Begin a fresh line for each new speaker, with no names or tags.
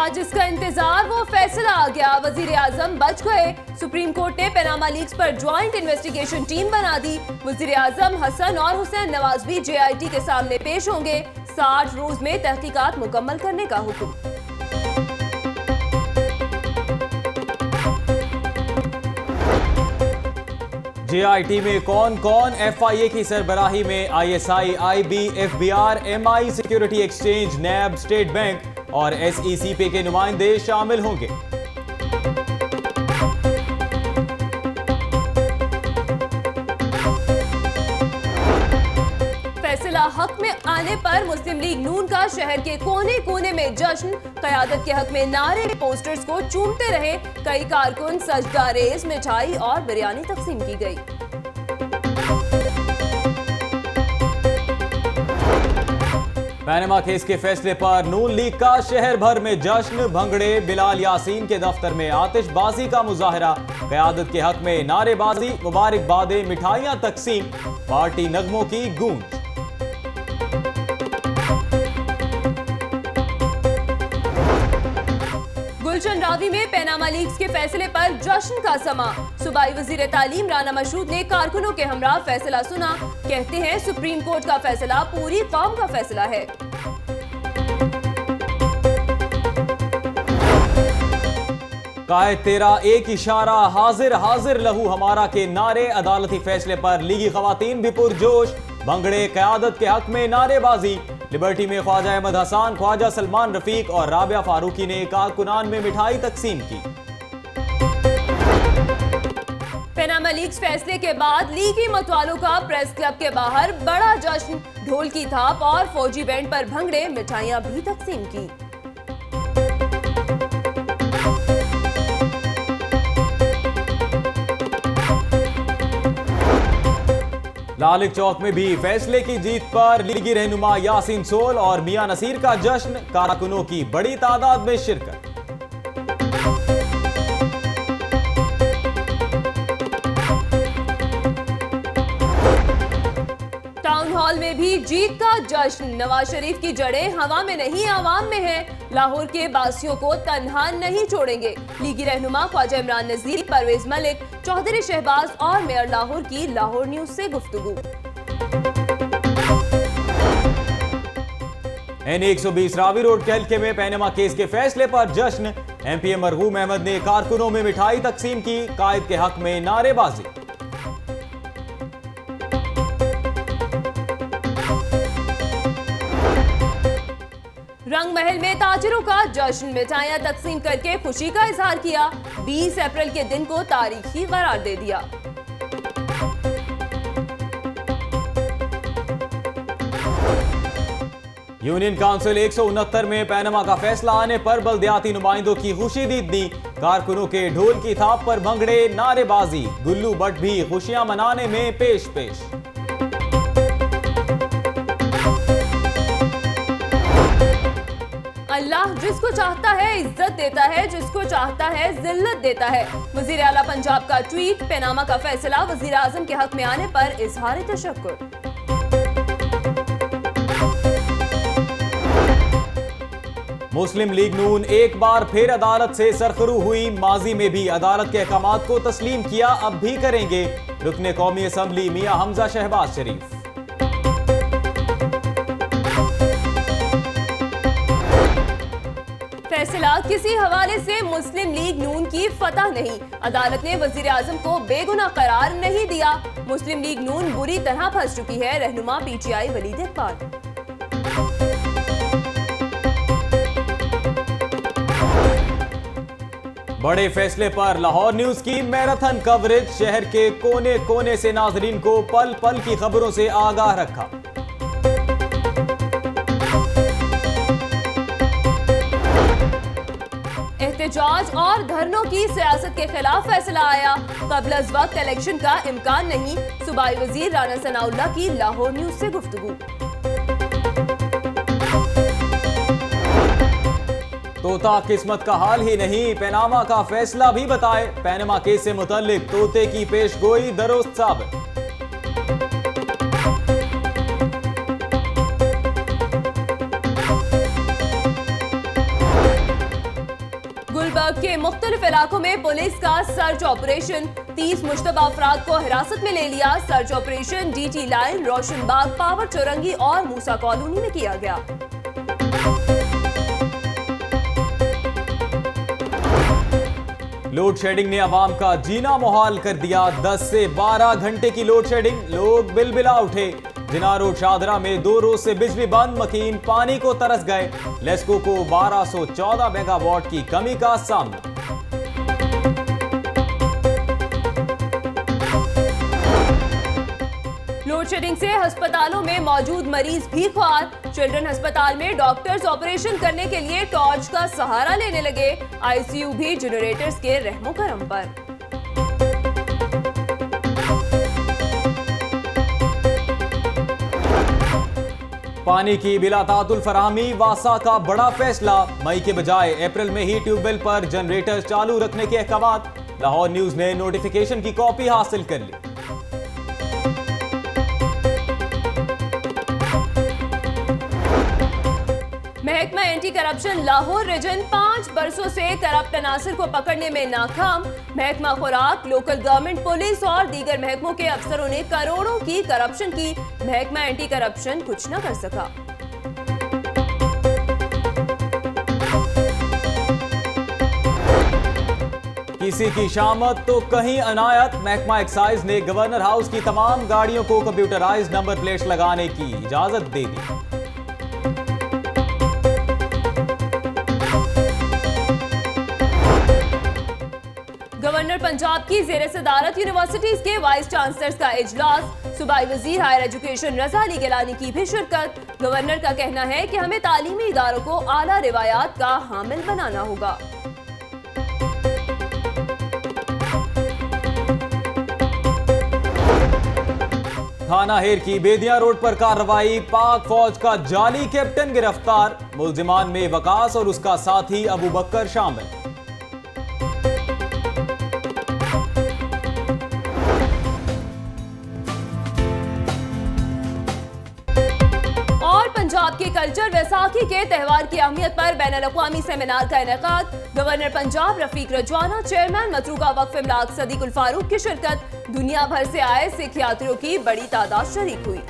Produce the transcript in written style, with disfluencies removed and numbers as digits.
जिसका इंतजार वो फैसला आ गया, वजीर आजम बच गए। सुप्रीम कोर्ट ने पनामा लीक्स पर ज्वाइंट इन्वेस्टिगेशन टीम बना दी। वजीर आजम हसन और हुसैन नवाज भी JIT के सामने पेश होंगे। 60 रोज में तहकीकात मुकम्मल करने का हुक्म।
JIT में कौन कौन FIA की सरबराही में ISI, IB, FBR, MI, security exchange, NAB, state bank और SECP के नुमाइंदे शामिल होंगे।
फैसला हक में आने पर मुस्लिम लीग नून का शहर के कोने कोने में जश्न, क़यादत के हक में नारे, पोस्टर्स को चूमते रहे। कई कारकुन सजदा रेस, मिठाई और बिरयानी तकसीम की गई।
पनामा केस के फैसले पर नून लीग का शहर भर में जश्न, भंगड़े, बिलाल यासीन के दफ्तर में आतिशबाजी का मुजाहरा, क़यादत के हक में नारेबाजी, मुबारकबादें, मिठाइयां तकसीम, पार्टी नगमों की गूंज।
गुलशन रावी में पनामा लीक्स के फैसले पर जश्न का समा। सूबाई वजीर तालीम राना मशरूद ने कारकुनों के हमरा फैसला सुना। कहते हैं सुप्रीम कोर्ट का फैसला पूरी कौम का फैसला है।
कायद तेरा एक इशारा, हाजिर हाजिर लहू हमारा के नारे, अदालती फैसले पर लीगी खवातीन भी पुरजोश, भंगड़े, क़यादत के हक में नारेबाजी। लिबर्टी में ख्वाजा अहमद हसन, ख्वाजा सलमान रफीक और राबिया फारूकी ने कारकुनान में मिठाई तकसीम की।
पनामा लीक्स फैसले के बाद लीगी मतवालों का प्रेस क्लब के बाहर बड़ा जश्न, ढोल की थाप और फौजी बैंड पर भंगड़े, मिठाइयां भी तकसीम की।
लालिक चौक में भी फैसले की जीत पर लीगी रहनुमा यासीन सोल और मियां नसीर का जश्न, कारकुनों की बड़ी तादाद में शिरकत।
टाउन हॉल में भी जीत का जश्न, नवाज शरीफ की जड़ें हवा में नहीं आवाम में है। लाहौर के बासियों को तन्हा नहीं छोड़ेंगे। लीगी रहनुमा ख्वाजा इमरान नजीर, परवेज मलिक, चौधरी शहबाज और मेयर लाहौर की लाहौर न्यूज से गुफ्तगू।
N120 रावी रोड के हल्के में पनामा केस के फैसले पर जश्न, MPA मरहूम अहमद ने कारकुनों में मिठाई तकसीम की, कायद के हक में नारेबाजी।
रंग महल में ताजिरों का जश्न, मिठाइयां तकसीम करके खुशी का इजहार किया। 20 अप्रैल के दिन को तारीखी करार दे दिया।
यूनियन काउंसिल 169 में पनामा का फैसला आने पर बल्दियाती नुमाइंदों की खुशी दीद दी। कारकुनों के ढोल की थाप पर भंगड़े, नारेबाजी, गुल्लू भट्ट भी खुशियां मनाने में पेश पेश।
अल्लाह जिसको चाहता है इज्जत देता है, जिसको चाहता है जिल्लत देता है। वजीर आला पंजाब का ट्वीट, पनामा का फैसला वजीर आजम के हक में आने पर इजहार तशक्कुर।
मुस्लिम लीग नून एक बार फिर अदालत से सरखरू हुई। माजी में भी अदालत के अहकामात को तस्लीम किया, अब भी करेंगे। रुकने कौमी असम्बली मियां हमजा शहबाज शरीफ।
फैसला किसी हवाले से मुस्लिम लीग नून की फतह नहीं। अदालत ने वजीर आजम को बेगुनाह करार नहीं दिया। मुस्लिम लीग नून बुरी तरह फंस चुकी है। रहनुमा PTI वलीद इकबाल।
बड़े फैसले पर लाहौर न्यूज की मैराथन कवरेज, शहर के कोने कोने से नाजरीन को पल पल की खबरों से आगाह रखा।
एहतजाज और धरनों की सियासत के खिलाफ फैसला आया। कबल अज वक्त इलेक्शन का इम्कान नहीं। सूबाई वजीर राना सनाउल्लाह की लाहौर न्यूज से गुफ्तगू।
तोता किस्मत का हाल ही नहीं, पनामा का फैसला भी बताए। पनामा केस से मुतल्लिक तोते की पेशगोई दुरुस्त साबित।
पंजाब के मुख्तलिफ इलाकों में पुलिस का सर्च ऑपरेशन, 30 मुश्तबा अफराद को हिरासत में ले लिया। सर्च ऑपरेशन DT लाइन, रोशन बाग, पावर चौरंगी और मूसा कॉलोनी में किया गया।
लोड शेडिंग ने आवाम का जीना मुहाल कर दिया। 10 से 12 घंटे की लोड शेडिंग, लोग बिलबिला उठे। जिना रोड शाहदरा में 2 रोज से बिजली बंद, मकीन पानी को तरस गए। लेस्को को 1214 मेगावाट की कमी का सामना।
लोड शेडिंग से अस्पतालों में मौजूद मरीज भी ख्वार। चिल्ड्रन अस्पताल में डॉक्टर्स ऑपरेशन करने के लिए टॉर्च का सहारा लेने लगे। ICU भी जनरेटर्स के रहमो करम पर।
पानी की बिला तातुल फराहमी, वासा का बड़ा फैसला। मई के बजाय अप्रैल में ही ट्यूबवेल पर जनरेटर्स चालू रखने के अहकाम। लाहौर न्यूज ने नोटिफिकेशन की कॉपी हासिल कर ली।
महकमा एंटी करप्शन लाहौर रीजन 5 बरसों से करप्ट अनासर को पकड़ने में नाकाम। महकमा खुराक, लोकल गवर्नमेंट, पुलिस और दीगर महकमों के अफसरों ने करोड़ों की करप्शन की। महकमा एंटी करप्शन कुछ न कर सका।
किसी की शामत तो कहीं अनायत। महकमा एक्साइज ने गवर्नर हाउस की तमाम गाड़ियों को कंप्यूटराइज्ड नंबर प्लेट्स लगाने की इजाजत दे दी।
गवर्नर पंजाब की जेर सदारत यूनिवर्सिटीज के वाइस चांसलर्स का इजलास। सूबाई वजीर हायर एजुकेशन रजा अली गिलानी की भी शिरकत। गवर्नर का कहना है कि हमें तालीमी इदारों को आला रिवायात का हामिल बनाना होगा।
थाना हेर की बेदिया रोड पर कार्रवाई, पाक फौज का जाली कैप्टन गिरफ्तार। मुल्जिमान में वकास और उसका साथी अबू बकर शामिल।
पंजाब के कल्चर वैसाखी के त्यौहार की अहमियत पर बैनुल-अक़वामी सेमिनार का इनेकाद। गवर्नर पंजाब रफीक रजवाना, चेयरमैन मतरूका वक्फ इमलाक सदीकुल फारूक की शिरकत। दुनिया भर से आए सिख यात्रियों की बड़ी तादाद शरीक हुई।